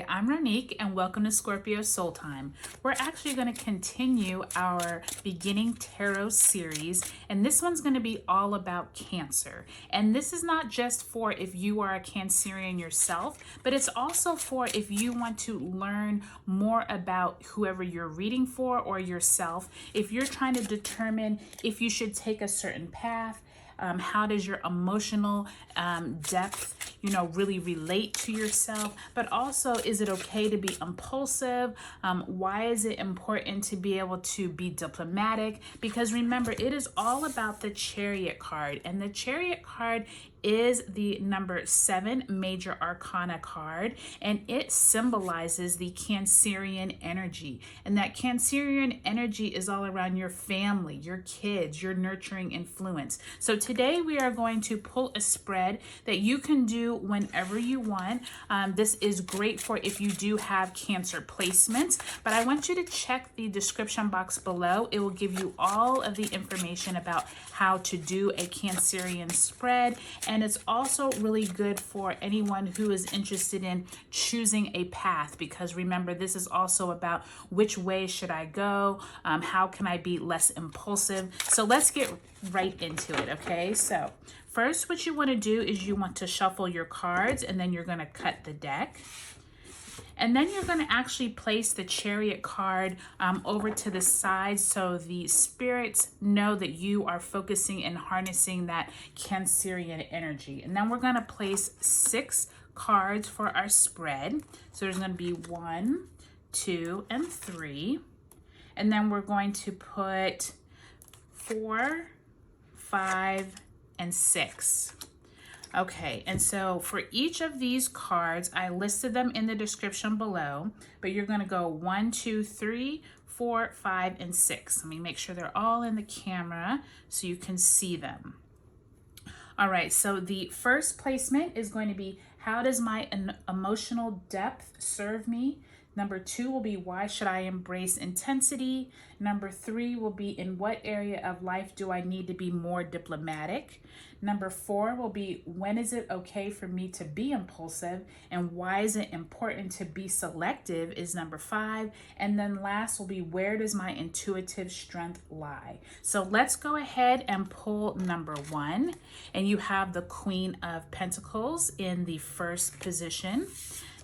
Hi, I'm Ronique and welcome to Scorpio Soul Time. We're actually going to continue our beginning tarot series, and this one's going to be all about Cancer. And this is not just for if you are a Cancerian yourself, but it's also for if you want to learn more about whoever you're reading for or yourself. If you're trying to determine if you should take a certain path, how does your emotional depth, really relate to yourself? But also, is it okay to be impulsive? Why is it important to be able to be diplomatic? Because remember, it is all about the Chariot card, and the Chariot card is the number 7 major arcana card, and it symbolizes the Cancerian energy. And that Cancerian energy is all around your family, your kids, your nurturing influence. So today we are going to pull a spread that you can do whenever you want. This is great for if you do have Cancer placements, but I want you to check the description box below. It will give you all of the information about how to do a Cancerian spread. And it's also really good for anyone who is interested in choosing a path, because remember, this is also about which way should I go? How can I be less impulsive? So let's get right into it, okay? So first, what you want to do is you want to shuffle your cards, and then you're going to cut the deck. And then you're going to actually place the Chariot card over to the side so the spirits know that you are focusing and harnessing that Cancerian energy. And then we're going to place 6 cards for our spread. So there's going to be 1, 2, and 3. And then we're going to put 4, 5, and 6. Okay, and so for each of these cards, I listed them in the description below, but you're going to go 1, 2, 3, 4, 5, and 6. Let me make sure they're all in the camera so you can see them. All right, so the first placement is going to be, how does my emotional depth serve me? Number 2 will be, why should I embrace intensity? Number 3 will be, in what area of life do I need to be more diplomatic? Number 4 will be, when is it okay for me to be impulsive? And why is it important to be selective is number 5. And then last will be, where does my intuitive strength lie? So let's go ahead and pull number 1. And you have the Queen of Pentacles in the first position.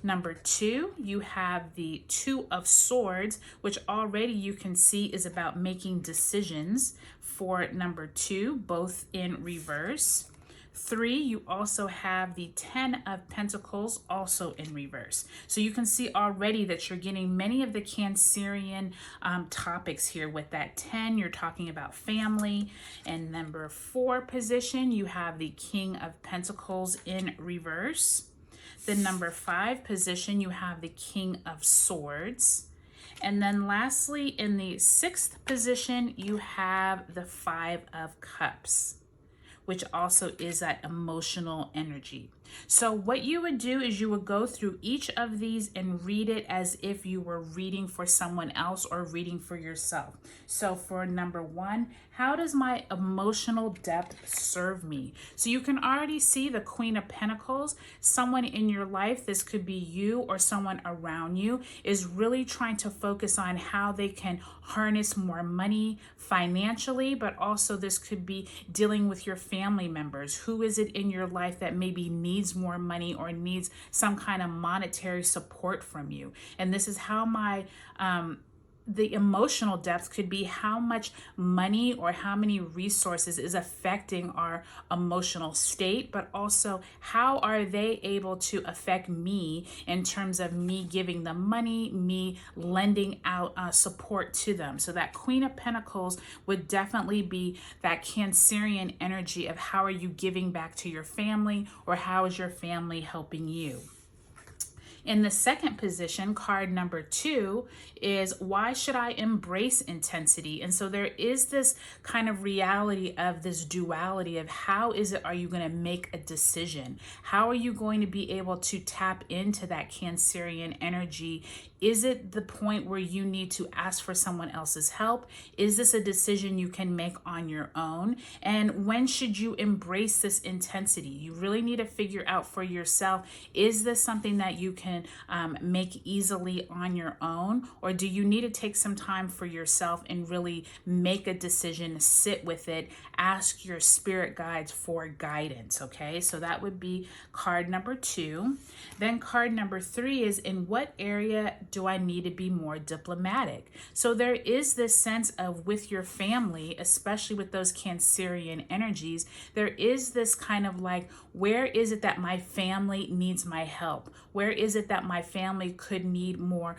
Number 2, you have the 2 of Swords, which already you can see is about making decisions for number 2, both in reverse. 3, you also have the 10 of Pentacles, also in reverse. So you can see already that you're getting many of the Cancerian topics here. With that 10, you're talking about family. And number 4 position, you have the King of Pentacles in reverse. The number 5 position, you have the King of Swords. And then lastly, in the 6th position, you have the 5 of Cups, which also is that emotional energy. So what you would do is you would go through each of these and read it as if you were reading for someone else or reading for yourself. So for number 1, how does my emotional depth serve me? So you can already see the Queen of Pentacles. Someone in your life, this could be you or someone around you, is really trying to focus on how they can harness more money financially, but also this could be dealing with your family members. Who is it in your life that maybe needs more money or needs some kind of monetary support from you? And this is how the emotional depth could be, how much money or how many resources is affecting our emotional state, but also how are they able to affect me in terms of me giving them money, me lending out support to them. So that Queen of Pentacles would definitely be that Cancerian energy of how are you giving back to your family, or how is your family helping you? In the second position, card number 2 is, why should I embrace intensity? And so there is this kind of reality of this duality of how is it, are you going to make a decision? How are you going to be able to tap into that Cancerian energy? Is it the point where you need to ask for someone else's help? Is this a decision you can make on your own? And when should you embrace this intensity? You really need to figure out for yourself, is this something that you can can make easily on your own? Or do you need to take some time for yourself and really make a decision, sit with it, ask your spirit guides for guidance? Okay, so that would be card number 2. Then card number 3 is, in what area do I need to be more diplomatic? So there is this sense of, with your family, especially with those Cancerian energies, there is this kind of like, where is it that my family needs my help? Where is it that my family could need more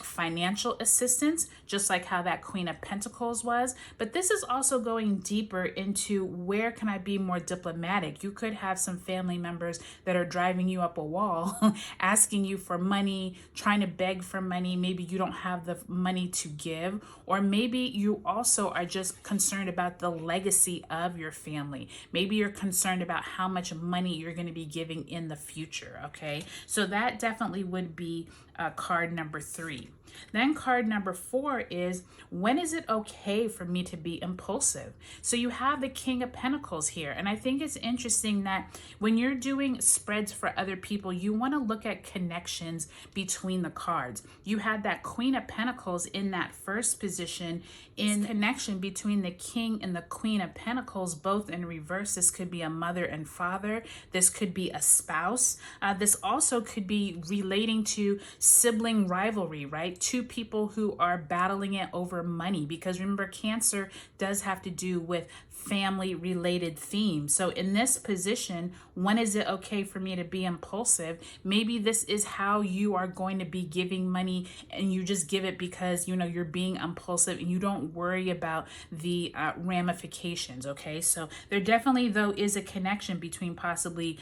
financial assistance, just like how that Queen of Pentacles was? But this is also going deeper into, where can I be more diplomatic? You could have some family members that are driving you up a wall, asking you for money, trying to beg for money. Maybe you don't have the money to give, or maybe you also are just concerned about the legacy of your family. Maybe you're concerned about how much money you're going to be giving in the future. Okay, so that definitely would be card number 3. Then card number 4 is, when is it okay for me to be impulsive? So you have the King of Pentacles here. And I think it's interesting that when you're doing spreads for other people, you want to look at connections between the cards. You had that Queen of Pentacles in that first position, in connection between the King and the Queen of Pentacles, both in reverse. This could be a mother and father. This could be a spouse. This also could be relating to sibling rivalry, right? Two people who are battling it over money, because remember, Cancer does have to do with family related themes. So in this position, when is it okay for me to be impulsive? Maybe this is how you are going to be giving money, and you just give it because you know you're being impulsive and you don't worry about the ramifications. Okay, so there definitely though is a connection between possibly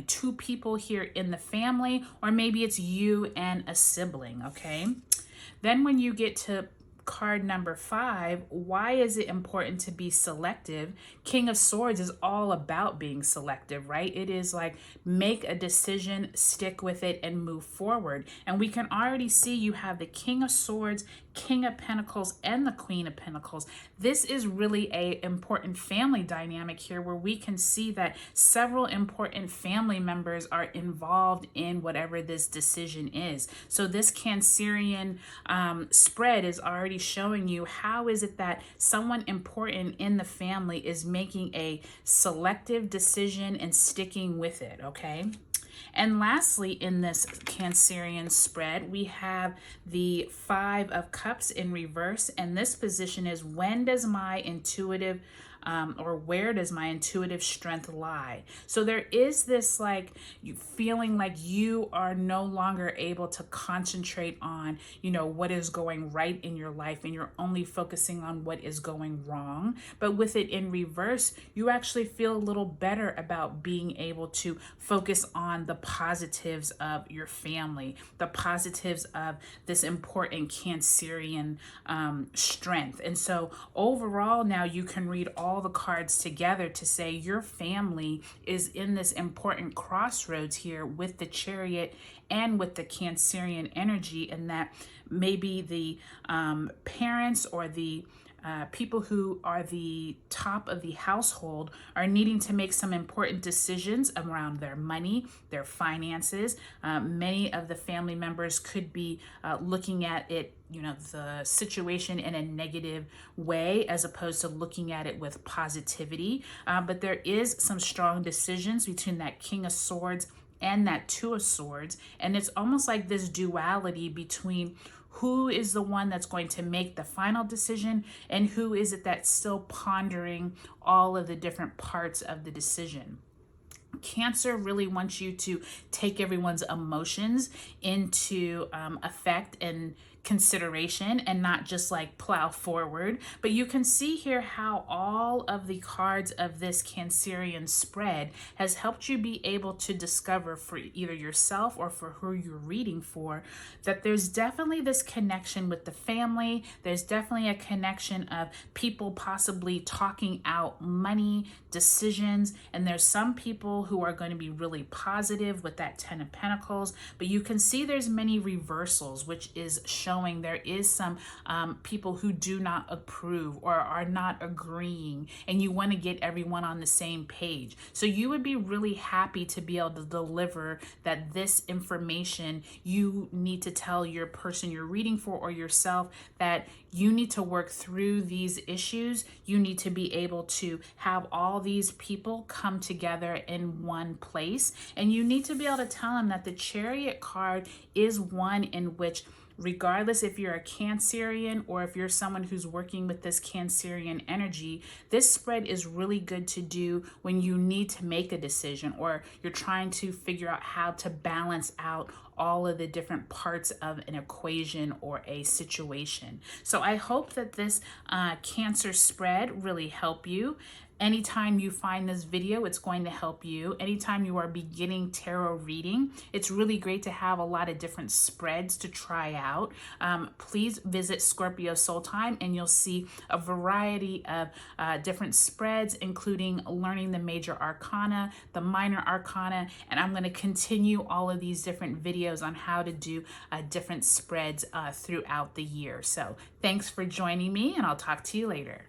2 people here in the family, or maybe it's you and a sibling. Okay, then when you get to card number 5, why is it important to be selective? King of Swords is all about being selective, right? It is like, make a decision, stick with it, and move forward. And we can already see you have the King of Swords, King of Pentacles, and the Queen of Pentacles. This is really a important family dynamic here, where we can see that several important family members are involved in whatever this decision is. So this Cancerian spread is already showing you, how is it that someone important in the family is making a selective decision and sticking with it. Okay, and lastly, in this Cancerian spread, we have the 5 of Cups in reverse. And this position is, when does my intuitive or where does my intuitive strength lie? So there is this like, you feeling like you are no longer able to concentrate on, you know, what is going right in your life, and you're only focusing on what is going wrong. But with it in reverse, you actually feel a little better about being able to focus on the positives of your family, the positives of this important Cancerian strength. And so overall, now you can read all the cards together to say your family is in this important crossroads here with the Chariot and with the Cancerian energy, and that maybe the parents or the people who are the top of the household are needing to make some important decisions around their money, their finances. Many of the family members could be looking at it, you know, the situation in a negative way, as opposed to looking at it with positivity. But there is some strong decisions between that King of Swords and that 2 of Swords. And it's almost like this duality between who is the one that's going to make the final decision, and who is it that's still pondering all of the different parts of the decision. Cancer really wants you to take everyone's emotions into effect and consideration, and not just like plow forward. But you can see here how all of the cards of this Cancerian spread has helped you be able to discover, for either yourself or for who you're reading for, that there's definitely this connection with the family. There's definitely a connection of people possibly talking out money decisions, and there's some people who are going to be really positive with that 10 of Pentacles. But you can see there's many reversals, which is showing showing there is some people who do not approve or are not agreeing, and you want to get everyone on the same page. So you would be really happy to be able to deliver that this information. You need to tell your person you're reading for or yourself that you need to work through these issues. You need to be able to have all these people come together in one place, and you need to be able to tell them that the Chariot card is one in which, regardless if you're a Cancerian or if you're someone who's working with this Cancerian energy, this spread is really good to do when you need to make a decision or you're trying to figure out how to balance out all of the different parts of an equation or a situation. So I hope that this Cancer spread really help you. Anytime you find this video, it's going to help you. Anytime you are beginning tarot reading, it's really great to have a lot of different spreads to try out. Please visit Scorpiosoultime and you'll see a variety of different spreads, including learning the major arcana, the minor arcana, and I'm going to continue all of these different videos on how to do different spreads throughout the year. So thanks for joining me, and I'll talk to you later.